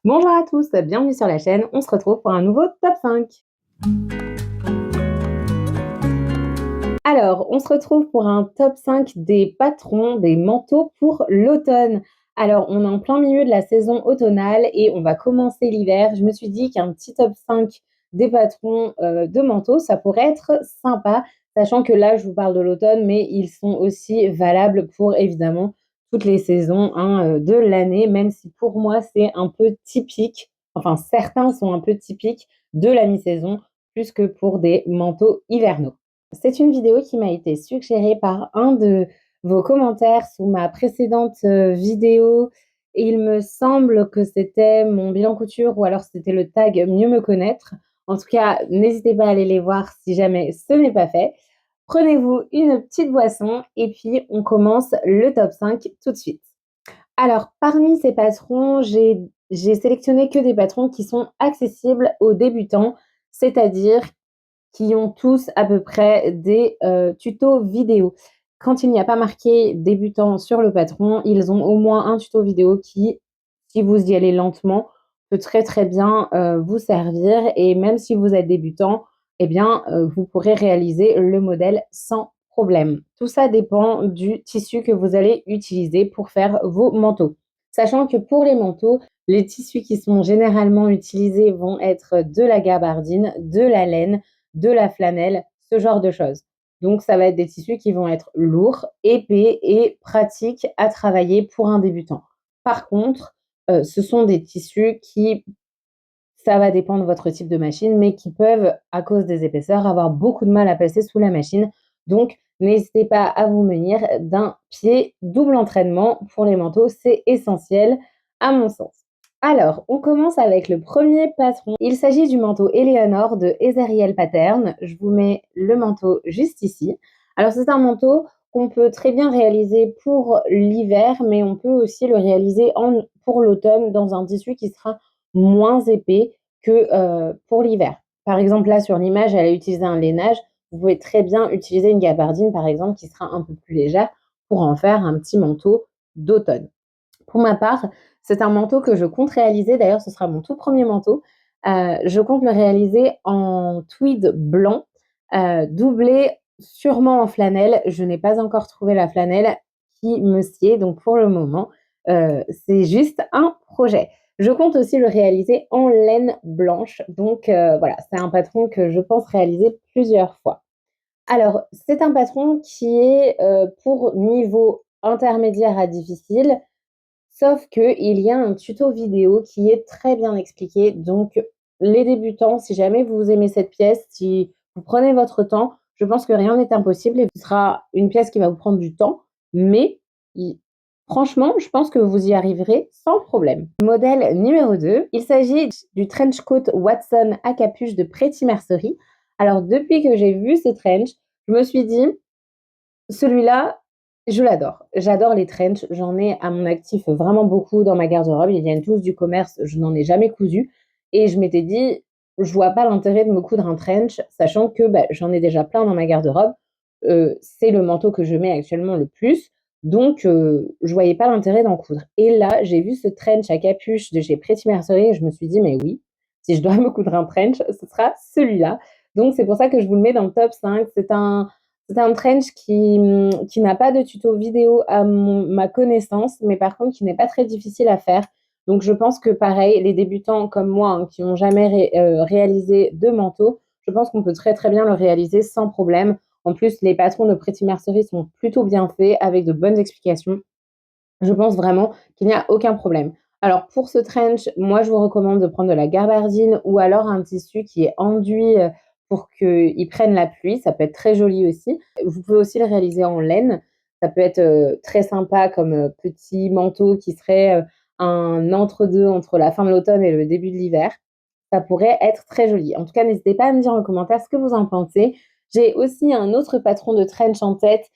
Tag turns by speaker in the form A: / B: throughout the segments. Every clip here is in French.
A: Bonjour à tous, bienvenue sur la chaîne. On se retrouve pour un nouveau top 5. Alors, on se retrouve pour un top 5 des patrons des manteaux pour l'automne. Alors, on est en plein milieu de la saison automnale et on va commencer l'hiver. Je me suis dit qu'un petit top 5 des patrons de manteaux, ça pourrait être sympa, sachant que là, je vous parle de l'automne, mais ils sont aussi valables pour évidemment toutes les saisons de l'année, même si pour moi, c'est un peu typique. Enfin, certains sont un peu typiques de la mi-saison, plus que pour des manteaux hivernaux. C'est une vidéo qui m'a été suggérée par un de vos commentaires sous ma précédente vidéo. Et il me semble que c'était mon bilan couture ou alors c'était le tag mieux me connaître. En tout cas, n'hésitez pas à aller les voir si jamais ce n'est pas fait. Prenez-vous une petite boisson et puis on commence le top 5 tout de suite. Alors, parmi ces patrons, j'ai sélectionné que des patrons qui sont accessibles aux débutants, c'est-à-dire qui ont tous à peu près des tutos vidéo. Quand il n'y a pas marqué débutant sur le patron, ils ont au moins un tuto vidéo qui, si vous y allez lentement, peut très très bien vous servir. Et même si vous êtes débutant, eh bien, vous pourrez réaliser le modèle sans problème. Tout ça dépend du tissu que vous allez utiliser pour faire vos manteaux. Sachant que pour les manteaux, les tissus qui sont généralement utilisés vont être de la gabardine, de la laine, de la flanelle, ce genre de choses. Donc, ça va être des tissus qui vont être lourds, épais et pratiques à travailler pour un débutant. Par contre, ce sont des tissus qui, ça va dépendre de votre type de machine, mais qui peuvent, à cause des épaisseurs, avoir beaucoup de mal à passer sous la machine. Donc, n'hésitez pas à vous munir d'un pied double entraînement pour les manteaux, c'est essentiel à mon sens. Alors, on commence avec le premier patron. Il s'agit du manteau Eleanor de Ezeriel Pattern. Je vous mets le manteau juste ici. Alors, c'est un manteau qu'on peut très bien réaliser pour l'hiver, mais on peut aussi le réaliser pour l'automne dans un tissu qui sera moins épais que pour l'hiver. Par exemple, là, sur l'image, elle a utilisé un lainage. Vous pouvez très bien utiliser une gabardine, par exemple, qui sera un peu plus légère pour en faire un petit manteau d'automne. Pour ma part, c'est un manteau que je compte réaliser. D'ailleurs, ce sera mon tout premier manteau. Je compte le réaliser en tweed blanc, doublé sûrement en flanelle. Je n'ai pas encore trouvé la flanelle qui me sied. Donc, pour le moment, c'est juste un projet. Je compte aussi le réaliser en laine blanche. Donc, voilà, c'est un patron que je pense réaliser plusieurs fois. Alors, c'est un patron qui est pour niveau intermédiaire à difficile. Sauf qu'il y a un tuto vidéo qui est très bien expliqué. Donc, les débutants, si jamais vous aimez cette pièce, si vous prenez votre temps, je pense que rien n'est impossible et ce sera une pièce qui va vous prendre du temps. Mais franchement, je pense que vous y arriverez sans problème. Modèle numéro 2, il s'agit du trench coat Watson à capuche de Pretty Mercerie. Alors, depuis que j'ai vu ce trench, je me suis dit, celui-là, je l'adore. J'adore les trench. J'en ai à mon actif vraiment beaucoup dans ma garde-robe. Ils viennent tous du commerce. Je n'en ai jamais cousu. Et je m'étais dit, je vois pas l'intérêt de me coudre un trench, sachant que j'en ai déjà plein dans ma garde-robe. C'est le manteau que je mets actuellement le plus. Donc, je voyais pas l'intérêt d'en coudre. Et là, j'ai vu ce trench à capuche de chez Pretty Mercerie et je me suis dit, mais oui, si je dois me coudre un trench, ce sera celui-là. Donc, c'est pour ça que je vous le mets dans le top 5. C'est un trench qui n'a pas de tuto vidéo à ma connaissance, mais par contre qui n'est pas très difficile à faire. Donc je pense que pareil, les débutants comme moi qui n'ont jamais réalisé de manteau, je pense qu'on peut très très bien le réaliser sans problème. En plus, les patrons de Pretty Mercerie sont plutôt bien faits avec de bonnes explications. Je pense vraiment qu'il n'y a aucun problème. Alors pour ce trench, moi je vous recommande de prendre de la gabardine ou alors un tissu qui est enduit pour qu'il prenne la pluie. Ça peut être très joli aussi. Vous pouvez aussi le réaliser en laine. Ça peut être très sympa comme petit manteau qui serait un entre-deux entre la fin de l'automne et le début de l'hiver. Ça pourrait être très joli. En tout cas, n'hésitez pas à me dire en commentaire ce que vous en pensez. J'ai aussi un autre patron de trench en tête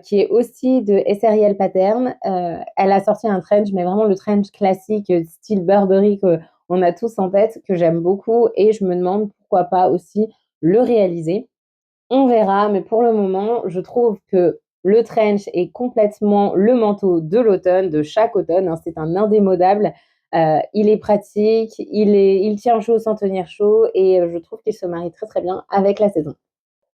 A: qui est aussi de SRIL Pattern. Elle a sorti un trench, mais vraiment le trench classique, style Burberry, qu'on a tous en tête, que j'aime beaucoup. Et je me demande pourquoi pas aussi le réaliser. On verra, mais pour le moment, je trouve que le trench est complètement le manteau de l'automne, de chaque automne. Hein, c'est un indémodable. Il est pratique, il tient chaud sans tenir chaud et je trouve qu'il se marie très, très bien avec la saison.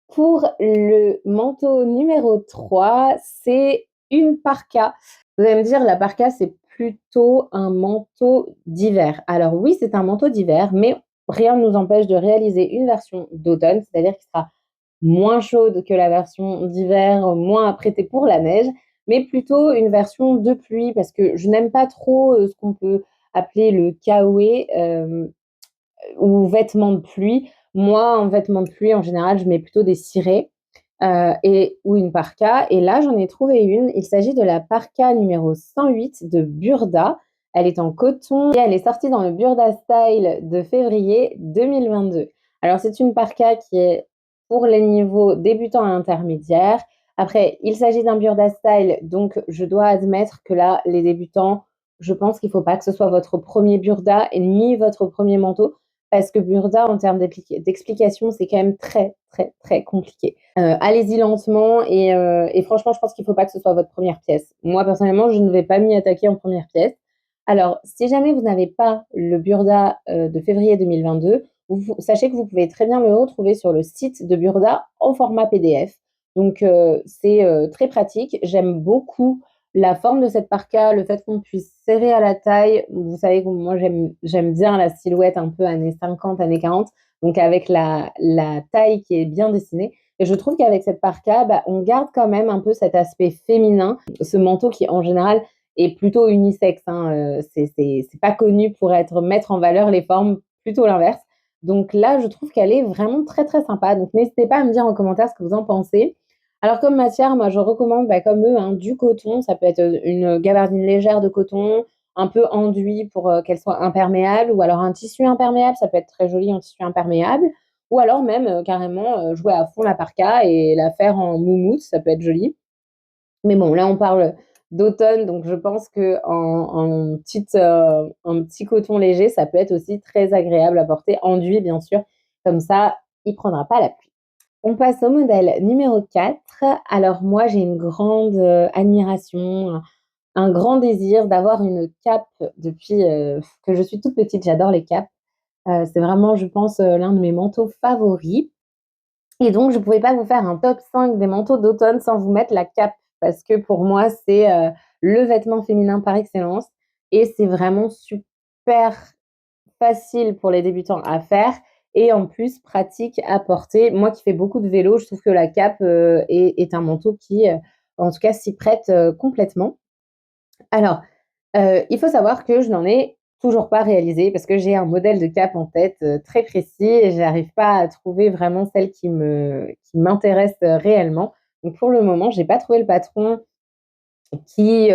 A: Pour le manteau numéro 3, c'est une parka. Vous allez me dire, la parka, c'est plutôt un manteau d'hiver. Alors oui, c'est un manteau d'hiver, mais rien ne nous empêche de réaliser une version d'automne, c'est-à-dire qu'il sera moins chaude que la version d'hiver, moins apprêtée pour la neige, mais plutôt une version de pluie, parce que je n'aime pas trop ce qu'on peut appeler le kawaii ou vêtements de pluie. Moi, en vêtements de pluie, en général, je mets plutôt des cirés ou une parka. Et là, j'en ai trouvé une. Il s'agit de la parka numéro 108 de Burda. Elle est en coton et elle est sortie dans le Burda Style de février 2022. Alors, c'est une parka qui est pour les niveaux débutants et intermédiaires. Après, il s'agit d'un Burda Style, donc je dois admettre que là, les débutants, je pense qu'il ne faut pas que ce soit votre premier Burda et ni votre premier manteau parce que Burda, en termes d'explication, c'est quand même très, très, très compliqué. Allez-y lentement et franchement, je pense qu'il ne faut pas que ce soit votre première pièce. Moi, personnellement, je ne vais pas m'y attaquer en première pièce. Alors, si jamais vous n'avez pas le Burda de février 2022, sachez que vous pouvez très bien le retrouver sur le site de Burda en format PDF. Donc, c'est très pratique. J'aime beaucoup la forme de cette parka, le fait qu'on puisse serrer à la taille. Vous savez que moi, j'aime bien la silhouette un peu années 50, années 40, donc avec la taille qui est bien dessinée. Et je trouve qu'avec cette parka, bah, on garde quand même un peu cet aspect féminin. Ce manteau qui, en général, est plutôt unisexe. Hein. C'est pas connu pour mettre en valeur les formes, plutôt l'inverse. Donc là, je trouve qu'elle est vraiment très, très sympa. Donc n'hésitez pas à me dire en commentaire ce que vous en pensez. Alors comme matière, moi je recommande comme eux du coton. Ça peut être une gabardine légère de coton, un peu enduit pour qu'elle soit imperméable, ou alors un tissu imperméable, ça peut être très joli en tissu imperméable, ou alors même carrément jouer à fond la parka et la faire en moumoute, ça peut être joli. Mais bon, là on parle d'automne, donc je pense en petit coton léger, ça peut être aussi très agréable à porter, enduit bien sûr, comme ça il prendra pas la pluie. On passe au modèle numéro 4. Alors moi, j'ai une grande admiration, un grand désir d'avoir une cape depuis que je suis toute petite. J'adore les capes. C'est vraiment, je pense, l'un de mes manteaux favoris. Et donc, je ne pouvais pas vous faire un top 5 des manteaux d'automne sans vous mettre la cape, parce que pour moi, c'est le vêtement féminin par excellence. Et c'est vraiment super facile pour les débutants à faire et en plus pratique à porter. Moi qui fais beaucoup de vélo, je trouve que la cape est un manteau qui, en tout cas, s'y prête complètement. Alors, il faut savoir que je n'en ai toujours pas réalisé parce que j'ai un modèle de cape en tête très précis et j'arrive pas à trouver vraiment celle qui m'intéresse réellement. Donc pour le moment, j'ai pas trouvé le patron qui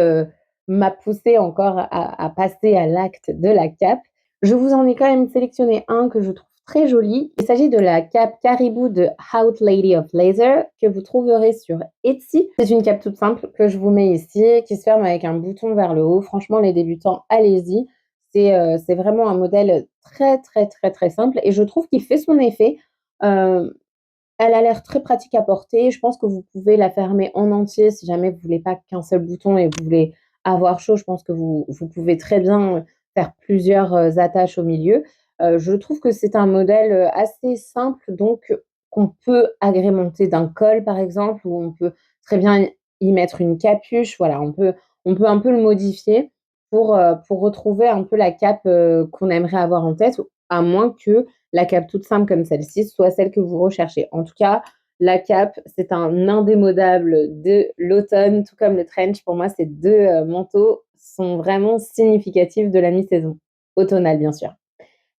A: m'a poussé encore à passer à l'acte de la cape. Je vous en ai quand même sélectionné un que je trouve très joli. Il s'agit de la cape Caribou de Out Lady of Laser que vous trouverez sur Etsy. C'est une cape toute simple que je vous mets ici, qui se ferme avec un bouton vers le haut. Franchement, les débutants, allez-y. C'est vraiment un modèle très, très, très, très simple et je trouve qu'il fait son effet. Euh, Elle a l'air très pratique à porter. Je pense que vous pouvez la fermer en entier si jamais vous voulez pas qu'un seul bouton et vous voulez avoir chaud. Je pense que vous pouvez très bien faire plusieurs attaches au milieu. Je trouve que c'est un modèle assez simple, donc qu'on peut agrémenter d'un col par exemple, ou on peut très bien y mettre une capuche. Voilà, on peut un peu le modifier pour retrouver un peu la cape qu'on aimerait avoir en tête, à moins que la cape toute simple comme celle-ci soit celle que vous recherchez. En tout cas, la cape, c'est un indémodable de l'automne, tout comme le trench. Pour moi, ces deux manteaux sont vraiment significatifs de la mi-saison, automnale bien sûr.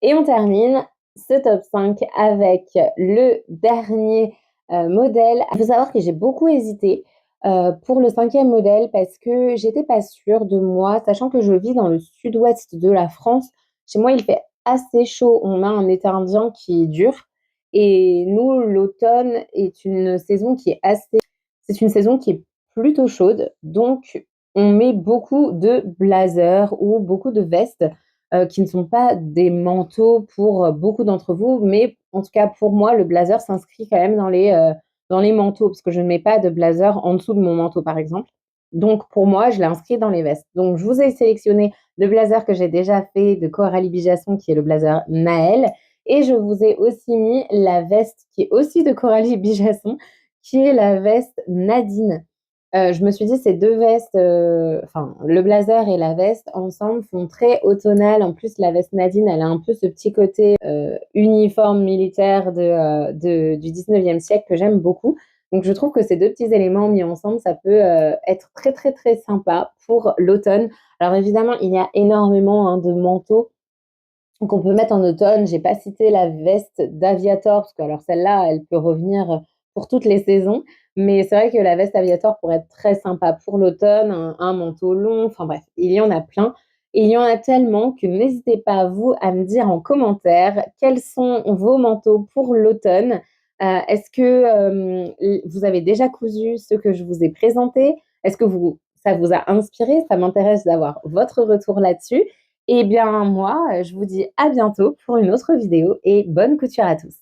A: Et on termine ce top 5 avec le dernier modèle. Il faut savoir que j'ai beaucoup hésité pour le cinquième modèle parce que j'étais pas sûre de moi, sachant que je vis dans le sud-ouest de la France. Chez moi, il fait assez chaud. On a un été indien qui dure. Et nous, l'automne est une saison qui est assez. C'est une saison qui est plutôt chaude. Donc, on met beaucoup de blazers ou beaucoup de vestes qui ne sont pas des manteaux pour beaucoup d'entre vous, mais en tout cas pour moi, le blazer s'inscrit quand même dans les manteaux, parce que je ne mets pas de blazer en dessous de mon manteau, par exemple. Donc pour moi, je l'ai inscrit dans les vestes. Donc je vous ai sélectionné le blazer que j'ai déjà fait de Coralie Bigasson, qui est le blazer Naël. Et je vous ai aussi mis la veste qui est aussi de Coralie Bigasson, qui est la veste Nadine. Je me suis dit ces 2 vestes, enfin le blazer et la veste ensemble font très automnal. En plus, la veste Nadine, elle a un peu ce petit côté, uniforme militaire du 19e siècle que j'aime beaucoup. Donc je trouve que ces 2 petits éléments mis ensemble, ça peut, être très, très, très sympa pour l'automne. Alors évidemment, il y a énormément, hein, de manteaux qu'on peut mettre en automne. J'ai pas cité la veste d'Aviator parce que alors celle-là, elle peut revenir pour toutes les saisons. Mais c'est vrai que la veste Aviator pourrait être très sympa pour l'automne, un manteau long, enfin bref, il y en a plein. Et il y en a tellement que n'hésitez pas, vous, à me dire en commentaire quels sont vos manteaux pour l'automne. Est-ce que vous avez déjà cousu ceux que je vous ai présentés? Est-ce que ça vous a inspiré? Ça m'intéresse d'avoir votre retour là-dessus. Eh bien, moi, je vous dis à bientôt pour une autre vidéo et bonne couture à tous.